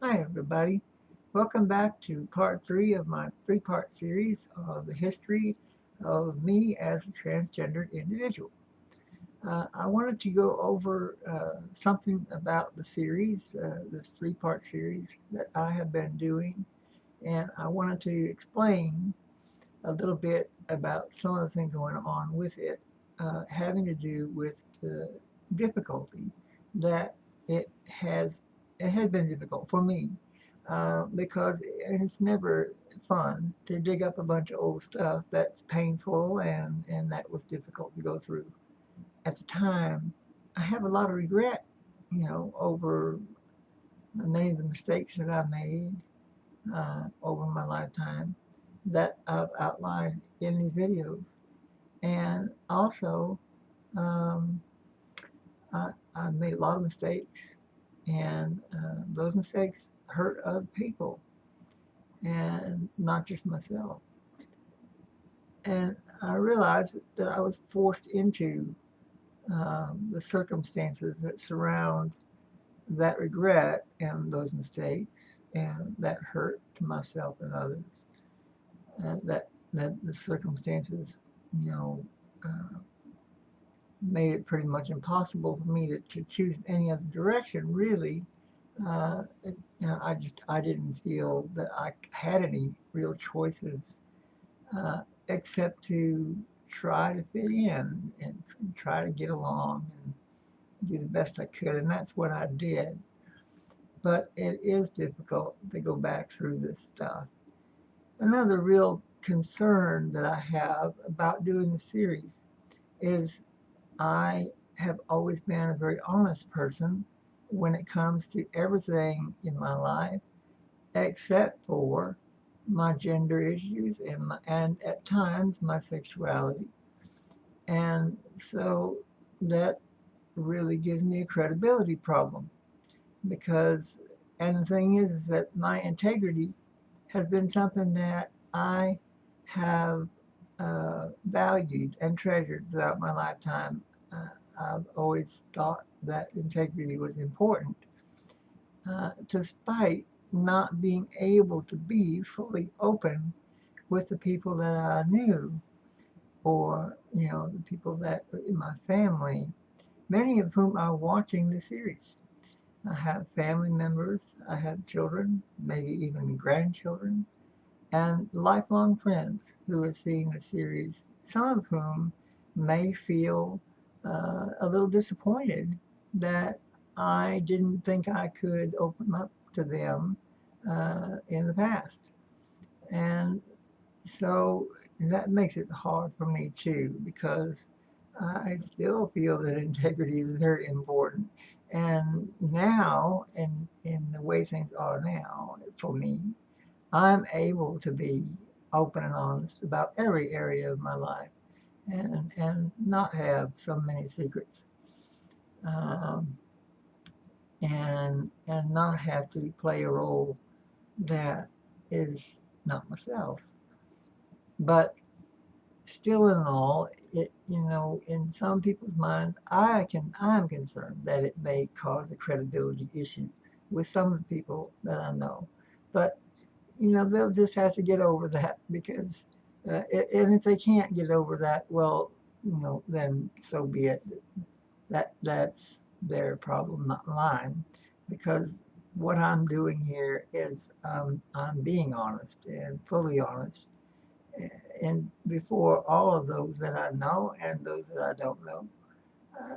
Hi everybody, welcome back to part 3 of my 3-part series of the history of me as a transgender individual. I wanted to go over something about the series, this 3-part series that I have been doing, and I wanted to explain a little bit about some of the things going on with it, having to do with the difficulty that it has. It has been difficult for me because it's never fun to dig up a bunch of old stuff that's painful and that was difficult to go through. At the time, I have a lot of regret, over many of the mistakes that I made over my lifetime that I've outlined in these videos. And also, um, I made a lot of mistakes, and those mistakes hurt other people, and not just myself. And I realized that I was forced into the circumstances that surround that regret and those mistakes and that hurt to myself and others. That the circumstances, you know, uh, made it pretty much impossible for me to choose any other direction. Really, I didn't feel that I had any real choices uh, except to try to fit in and try to get along and do the best I could, and that's what I did. But it is difficult to go back through this stuff. Another real concern that I have about doing the series is I have always been a very honest person when it comes to everything in my life, except for my gender issues and at times my sexuality. And so that really gives me a credibility problem because, and the thing is that my integrity has been something that I have valued and treasured throughout my lifetime. I've always thought that integrity was important, despite not being able to be fully open with the people that I knew, or the people that are in my family, many of whom are watching the series. I have family members, I have children, maybe even grandchildren, and lifelong friends who are seeing the series, some of whom may feel a little disappointed that I didn't think I could open up to them in the past. And so that makes it hard for me too, because I still feel that integrity is very important. And now, in the way things are now, for me, I'm able to be open and honest about every area of my life and not have so many secrets, um, and not have to play a role that is not myself. But still in all, in some people's minds, I'm concerned that it may cause a credibility issue with some of the people that I know. But they'll just have to get over that because, and if they can't get over that, well, then so be it. That's their problem, not mine, because what I'm doing here is I'm being honest and fully honest, and before all of those that I know and those that I don't know, uh,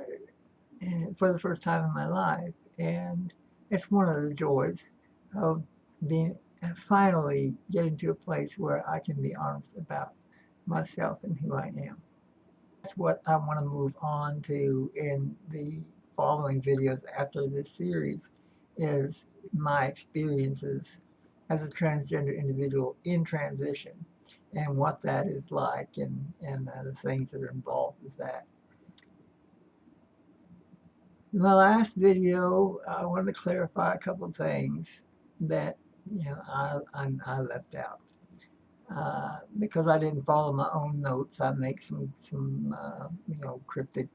and for the first time in my life, and it's one of the joys of being finally getting to a place where I can be honest about myself and who I am. That's what I want to move on to in the following videos after this series is my experiences as a transgender individual in transition and what that is like and the things that are involved with that. In my last video, I wanted to clarify a couple of things that I left out. Because I didn't follow my own notes, I make some cryptic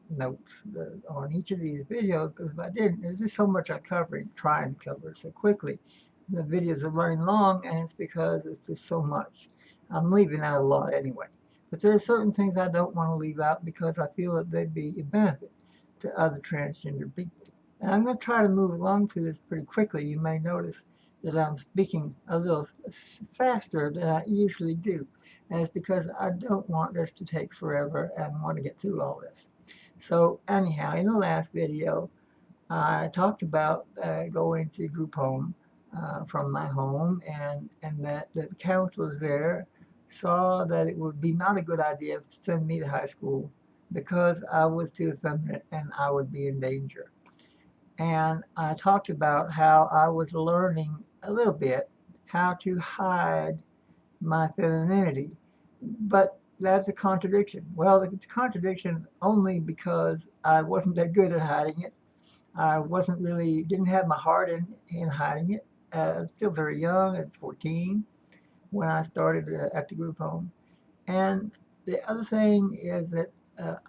notes on each of these videos. Because if I didn't, there's just so much I cover, trying to cover so quickly. The videos are running long, and it's because it's just so much. I'm leaving out a lot anyway. But there are certain things I don't want to leave out because I feel that they'd be a benefit to other transgender people. And I'm going to try to move along through this pretty quickly. You may notice that I'm speaking a little faster than I usually do. And it's because I don't want this to take forever and want to get through all this. So anyhow, in the last video, I talked about going to group home from my home, and that the counselors there saw that it would be not a good idea to send me to high school because I was too effeminate and I would be in danger. And I talked about how I was learning a little bit how to hide my femininity. But that's a contradiction. Well, it's a contradiction only because I wasn't that good at hiding it. I wasn't really, didn't have my heart in hiding it. Still very young at 14 when I started at the group home. And the other thing is that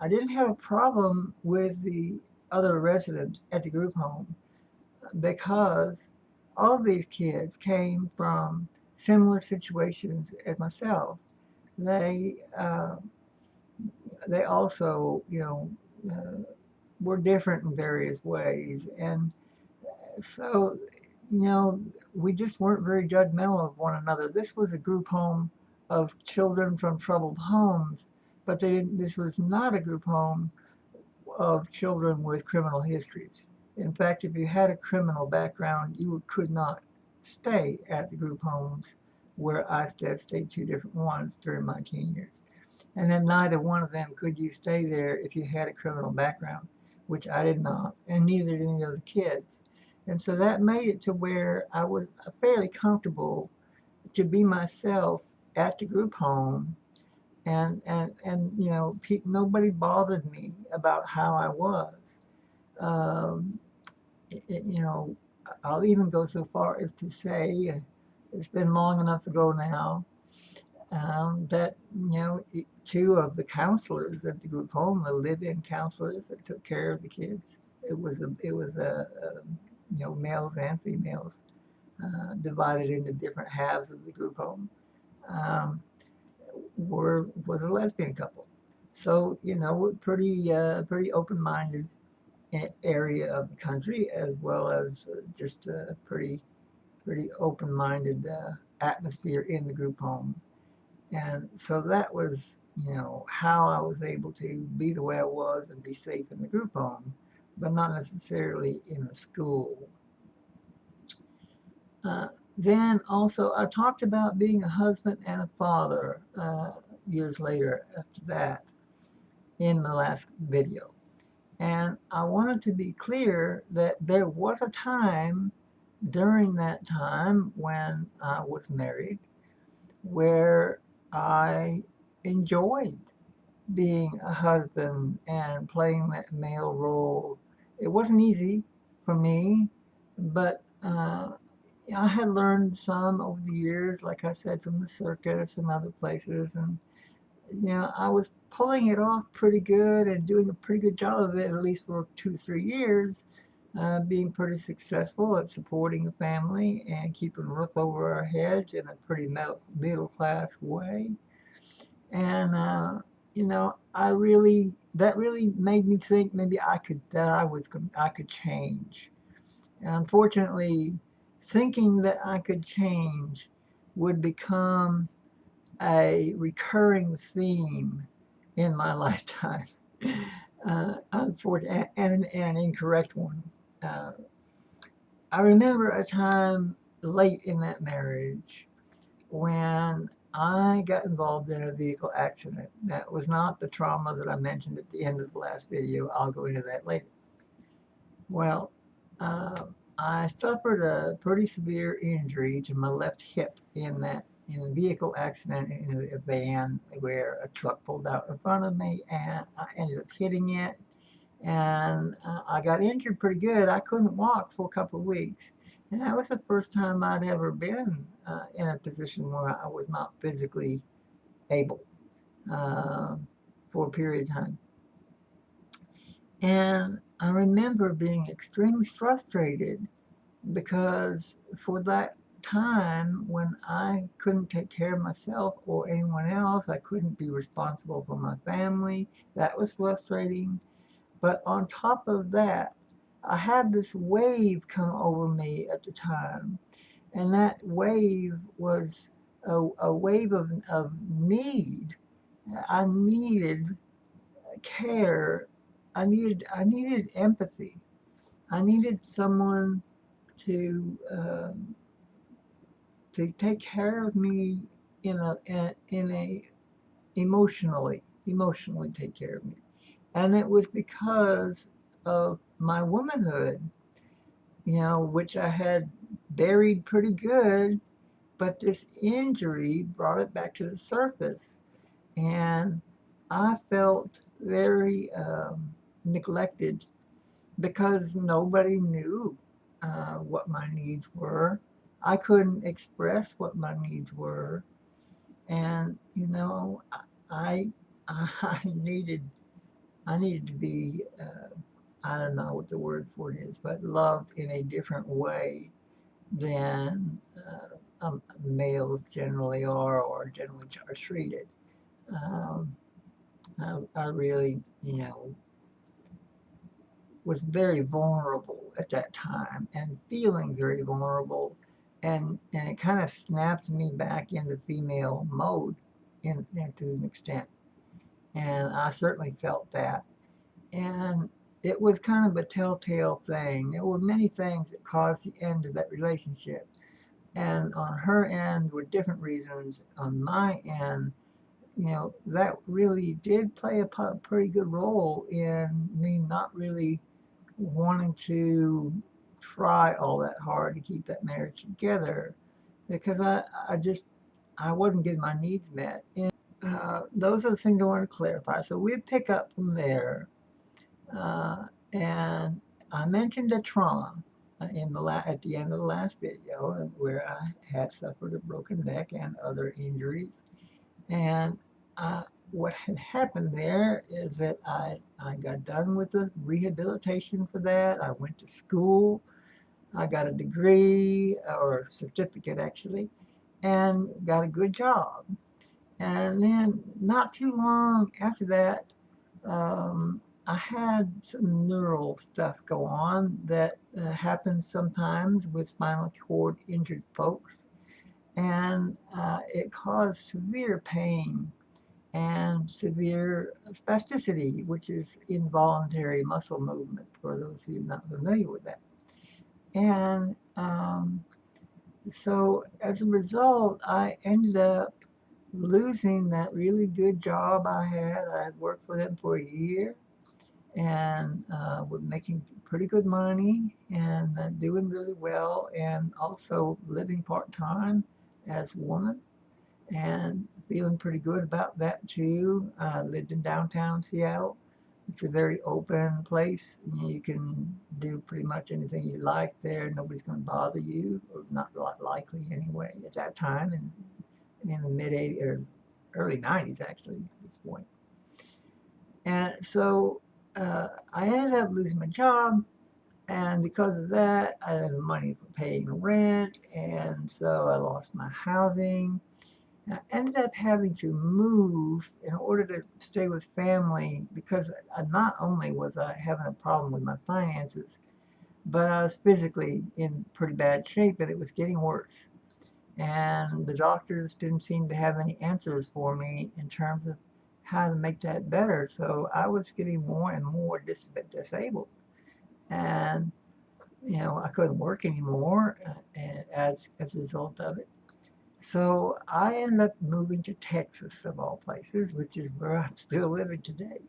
I didn't have a problem with the other residents at the group home because all of these kids came from similar situations as myself. They uh, they also, were different in various ways, and so you know, we just weren't very judgmental of one another. This was a group home of children from troubled homes, but this was not a group home of children with criminal histories. In fact, if you had a criminal background, you could not stay at the group homes where I stayed two different ones during my teen years. And then neither one of them could you stay there if you had a criminal background, which I did not, and neither did any of the kids. And so that made it to where I was fairly comfortable to be myself at the group home, and nobody bothered me about how I was. Um, you know, I'll even go so far as to say it's been long enough ago now that two of the counselors at the group home, the live-in counselors that took care of the kids, it was males and females divided into different halves of the group home. Um, was a lesbian couple. So pretty open-minded area of the country, as well as just a pretty open-minded atmosphere in the group home. And so that was how I was able to be the way I was and be safe in the group home, but not necessarily in the school. Uh, then also, I talked about being a husband and a father years later after that in the last video. And I wanted to be clear that there was a time during that time when I was married where I enjoyed being a husband and playing that male role. It wasn't easy for me, but I had learned some over the years, like I said, from the circus and other places, and I was pulling it off pretty good and doing a pretty good job of it, at least for 2, 3 years, being pretty successful at supporting the family and keeping a roof over our heads in a pretty middle class way. And that really made me think maybe I could change. And unfortunately, thinking that I could change would become a recurring theme in my lifetime. Unfortunately, and an incorrect one. Uh, I remember a time late in that marriage when I got involved in a vehicle accident. That was not the trauma that I mentioned at the end of the last video. I'll go into that later. Well, uh, I suffered a pretty severe injury to my left hip in a vehicle accident in a van where a truck pulled out in front of me, and I ended up hitting it, and I got injured pretty good. I couldn't walk for a couple of weeks, And that was the first time I'd ever been in a position where I was not physically able uh, for a period of time. And I remember being extremely frustrated because for that time when I couldn't take care of myself or anyone else, I couldn't be responsible for my family. That was frustrating. But on top of that, I had this wave come over me at the time, and that wave was a wave of need. I needed care. I needed empathy. I needed someone to to take care of me in a emotionally take care of me. And it was because of my womanhood, which I had buried pretty good, but this injury brought it back to the surface. And I felt very neglected because nobody knew what my needs were. I couldn't express what my needs were. And, I, I needed, I needed to be, I don't know what the word for it is, but loved in a different way than males generally are or generally are treated. Um, I really, was very vulnerable at that time and feeling very vulnerable. And it kind of snapped me back into female mode to an extent. And I certainly felt that. And it was kind of a telltale thing. There were many things that caused the end of that relationship. And on her end were different reasons. On my end, that really did play a pretty good role in me not really wanting to try all that hard to keep that marriage together because I wasn't getting my needs met. And those are the things I want to clarify. So we pick up from there. Uh, and I mentioned the trauma at the end of the last video where I had suffered a broken neck and other injuries. And what had happened there is that I got done with the rehabilitation for that. I went to school. I got a degree or certificate actually, and got a good job. And then not too long after that, I had some neural stuff go on that happens sometimes with spinal cord injured folks. And it caused severe pain and severe spasticity, which is involuntary muscle movement, for those of you not familiar with that. And so as a result, I ended up losing that really good job I had. I had worked for them for a year and was making pretty good money and doing really well, and also living part time as a woman and feeling pretty good about that too. Lived in downtown Seattle. It's a very open place. You can do pretty much anything you like there. Nobody's going to bother you, or not likely anyway at that time, in the mid 80s or early 90s actually at this point. And so I ended up losing my job, and because of that, I didn't have money for paying rent, and so I lost my housing. I ended up having to move in order to stay with family because not only was I having a problem with my finances, but I was physically in pretty bad shape and it was getting worse. And the doctors didn't seem to have any answers for me in terms of how to make that better. So I was getting more and more disabled. And, I couldn't work anymore as a result of it. So I ended up moving to Texas, of all places, which is where I'm still living today,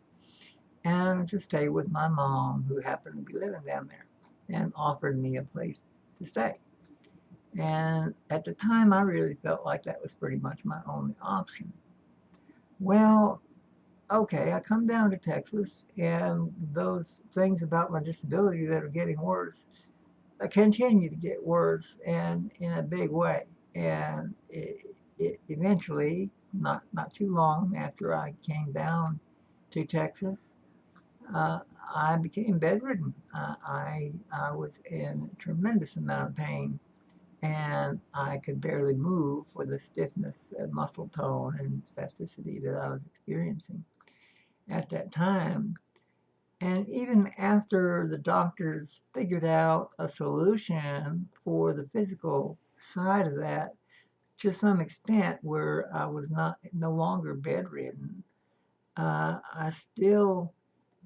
and to stay with my mom, who happened to be living down there, and offered me a place to stay. And at the time, I really felt like that was pretty much my only option. Well, okay, I come down to Texas, and those things about my disability that are getting worse continued to get worse and in a big way. And it eventually, not too long after I came down to Texas, uh, I became bedridden. I was in a tremendous amount of pain, and I could barely move for the stiffness and muscle tone and spasticity that I was experiencing at that time. And even after the doctors figured out a solution for the physical side of that, to some extent, where I was no longer bedridden, I still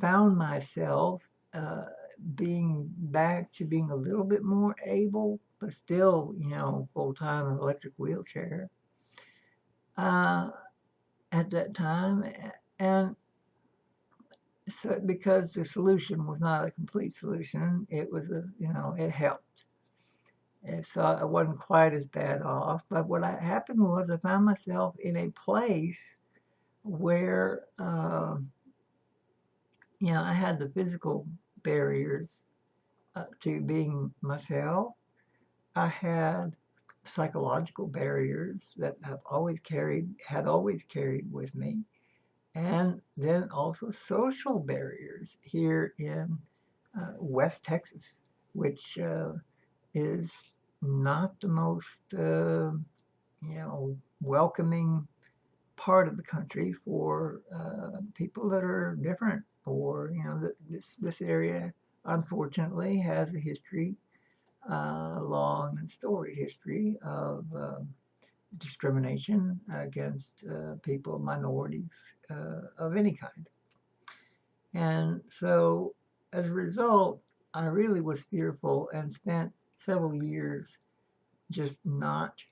found myself uh, being back to being a little bit more able, but still, full time in electric wheelchair uh, at that time. And so, because the solution was not a complete solution, it was it helped. And so I wasn't quite as bad off. But what happened was I found myself in a place where, I had the physical barriers to being myself. I had psychological barriers that had always carried with me. And then also social barriers here in West Texas, which is not the most, welcoming part of the country for people that are different. Or, this area, unfortunately, has a history, long and storied history of discrimination against people, minorities of any kind. And so, as a result, I really was fearful and spent several years just not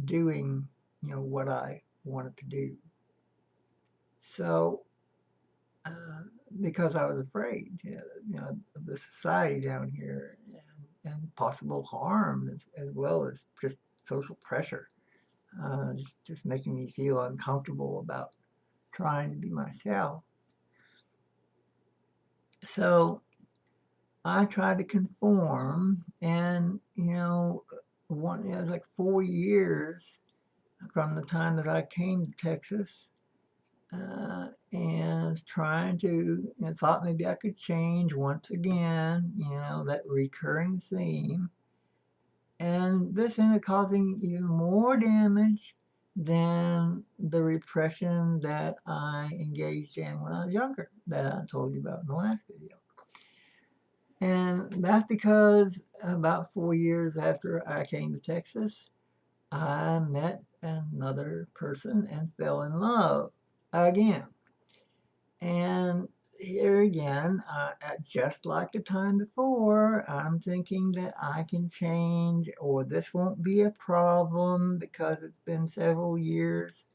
doing, what I wanted to do. So, uh, because I was afraid, of the society down here and possible harm as well as just social pressure, just making me feel uncomfortable about trying to be myself. So I tried to conform, and it was like 4 years from the time that I came to Texas, and trying to, thought maybe I could change once again, that recurring theme, and this ended up causing even more damage than the repression that I engaged in when I was younger, that I told you about in the last video. And that's because about 4 years after I came to Texas, I met another person and fell in love again. And here again, just like the time before, I'm thinking that I can change or this won't be a problem because it's been several years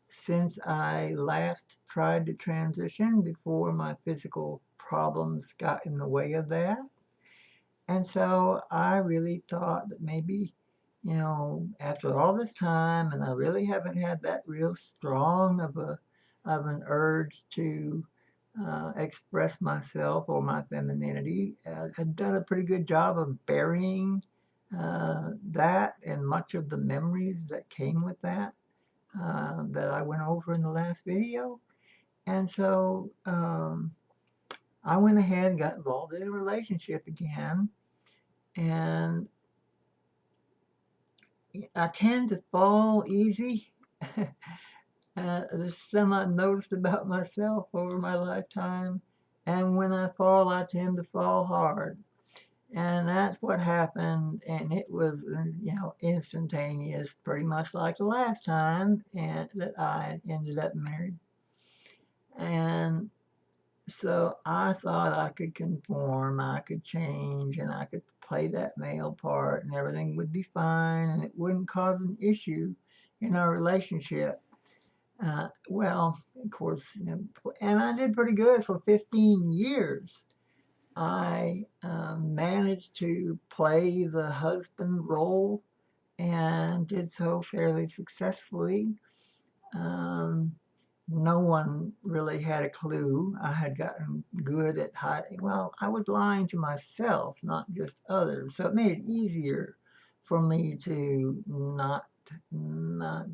since I last tried to transition before my physical problems got in the way of that. And so I really thought that maybe, after all this time, and I really haven't had that real strong of an urge to express myself or my femininity. I've done a pretty good job of burying that and much of the memories that came with that I went over in the last video. And so I went ahead and got involved in a relationship again. And I tend to fall easy. There's some I've noticed about myself over my lifetime. And when I fall, I tend to fall hard. And that's what happened. And it was, instantaneous, pretty much like the last time and that I ended up married. And so I thought I could conform, I could change, and I could play that male part, and everything would be fine, and it wouldn't cause an issue in our relationship. Well, of course, and I did pretty good for 15 years. I managed to play the husband role and did so fairly successfully. Um, no one really had a clue. I had gotten good at hiding. Well, I was lying to myself, not just others. So it made it easier for me to not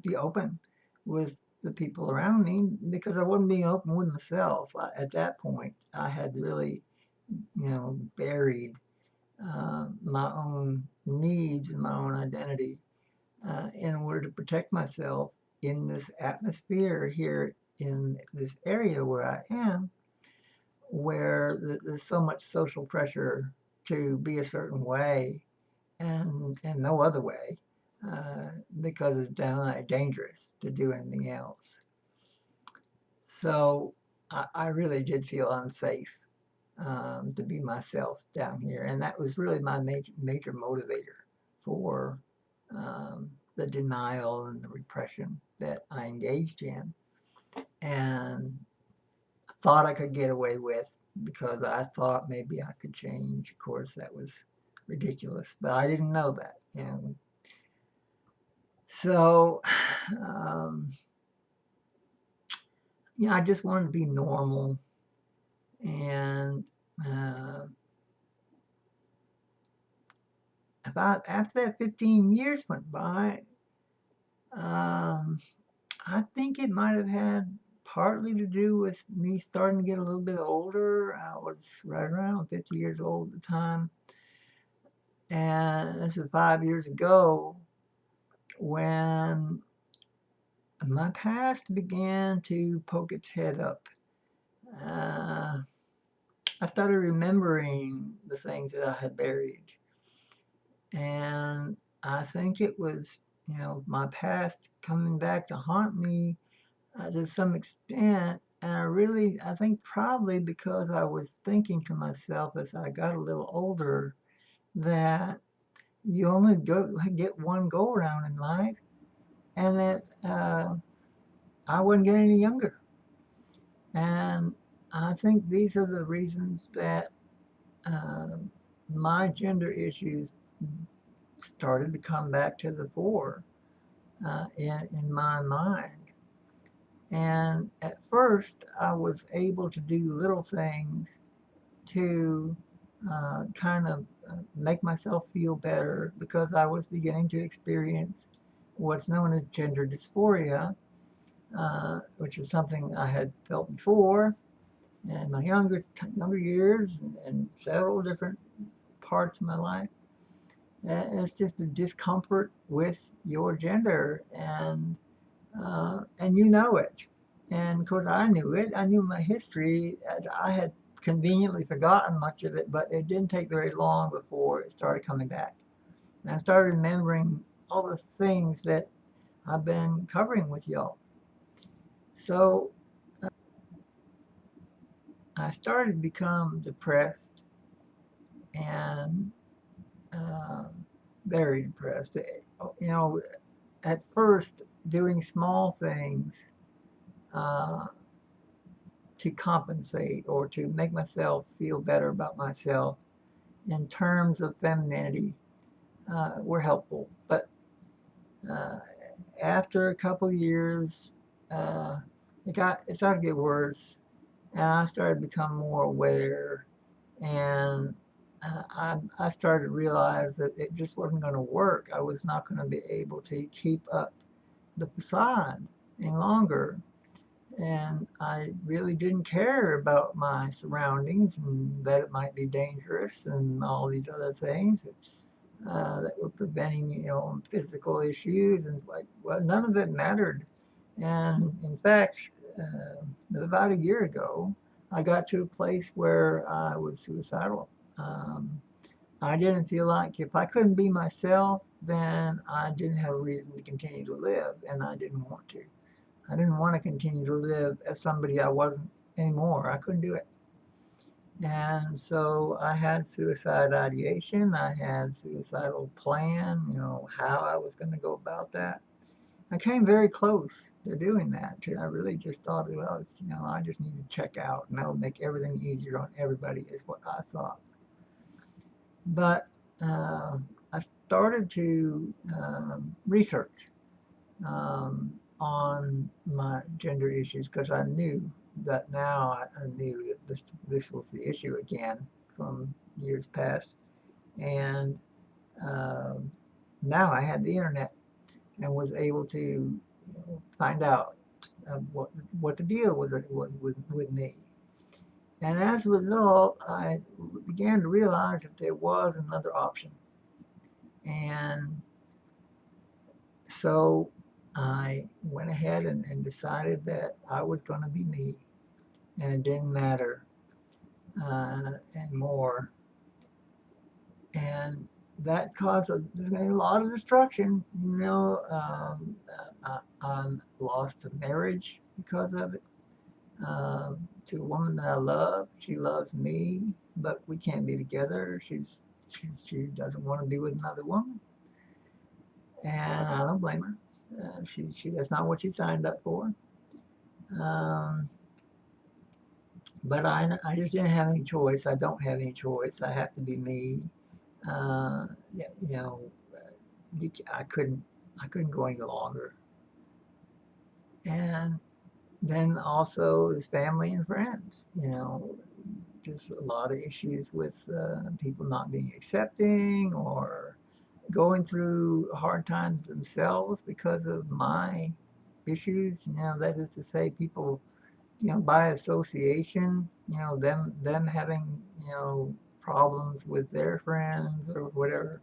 be open with the people around me because I wasn't being open with myself. At that point, I had really, buried my own needs and my own identity in order to protect myself in this atmosphere here in this area where I am, where there's so much social pressure to be a certain way and no other way, because it's downright dangerous to do anything else. So I really did feel unsafe to be myself down here, and that was really my major motivator for the denial and the repression that I engaged in, and thought I could get away with because I thought maybe I could change. Of course, that was ridiculous, but I didn't know that, and so um, I just wanted to be normal, and uh, about after that 15 years went by, um, I think it might have had partly to do with me starting to get a little bit older. I was right around 50 years old at the time. And this was 5 years ago when my past began to poke its head up. Uh, I started remembering the things that I had buried. And I think it was, my past coming back to haunt me to some extent. And I think probably because I was thinking to myself as I got a little older that you only get one go around in life, and that I wasn't getting any younger. And I think these are the reasons that uh, my gender issues started to come back to the fore in my mind. And at first, I was able to do little things to kind of make myself feel better because I was beginning to experience what's known as gender dysphoria, which is something I had felt before in my younger years and several different parts of my life. And it's just a discomfort with your gender, and you know it. And of course, I knew it. I knew my history. I had conveniently forgotten much of it, but it didn't take very long before it started coming back. And I started remembering all the things that I've been covering with y'all. So I started to become depressed and uh, very depressed. You know, at first, doing small things uh, to compensate or to make myself feel better about myself in terms of femininity were helpful. But uh, after a couple of years, uh, it started to get worse, and I started to become more aware, and I started to realize that it just wasn't going to work. I was not going to be able to keep up the facade any longer. And I really didn't care about my surroundings and that it might be dangerous and all these other things that were preventing, physical issues. And like, well, none of it mattered. And in fact, about a year ago, I got to a place where I was suicidal. Um, I didn't feel like if I couldn't be myself, then I didn't have a reason to continue to live, and I didn't want to. I didn't want to continue to live as somebody I wasn't anymore. I couldn't do it. And so I had suicide ideation. I had suicidal plan, how I was going to go about that. I came very close to doing that. I really just thought, well, I just need to check out and that'll make everything easier on everybody is what I thought. But I started to research. Um, on my gender issues because I knew that now I knew that this was the issue again from years past. And um, now I had the internet and was able to find out what the deal was with me. And as a result, I began to realize that there was another option. And so I went ahead and decided that I was going to be me, and it didn't matter anymore. And that caused a lot of destruction. I lost a marriage because of it. To a woman that I love, she loves me, but we can't be together. She doesn't want to be with another woman, and I don't blame her. She that's not what she signed up for. Um, but I just didn't have any choice. I don't have any choice. I have to be me. Yeah, I couldn't go any longer. And then also his family and friends. Just a lot of issues with people not being accepting or going through hard times themselves because of my issues. That is to say, people, by association, them having, problems with their friends or whatever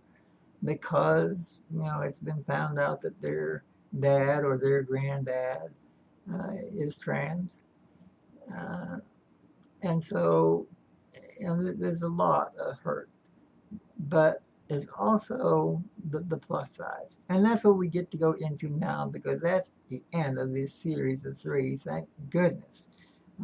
because, it's been found out that their dad or their granddad is trans. Uh, and so, there's a lot of hurt, but there's also the plus sides. And that's what we get to go into now because that's the end of this series of three. Thank goodness.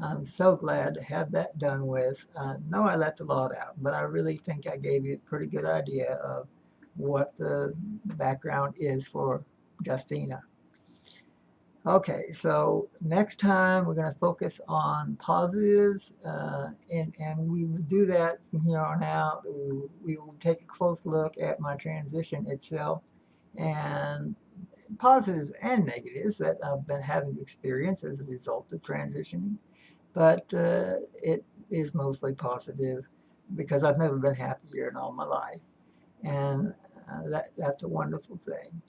I'm so glad to have that done with. I know I left a lot out, but I really think I gave you a pretty good idea of what the background is for Justina. Okay, so next time we're going to focus on positives, and we will do that from here on out. We will take a close look at my transition itself and positives and negatives that I've been having to experience as a result of transitioning. But it is mostly positive because I've never been happier in all my life, and that's a wonderful thing.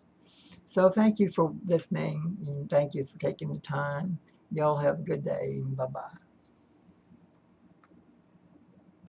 So thank you for listening and thank you for taking the time. Y'all have a good day. Bye bye.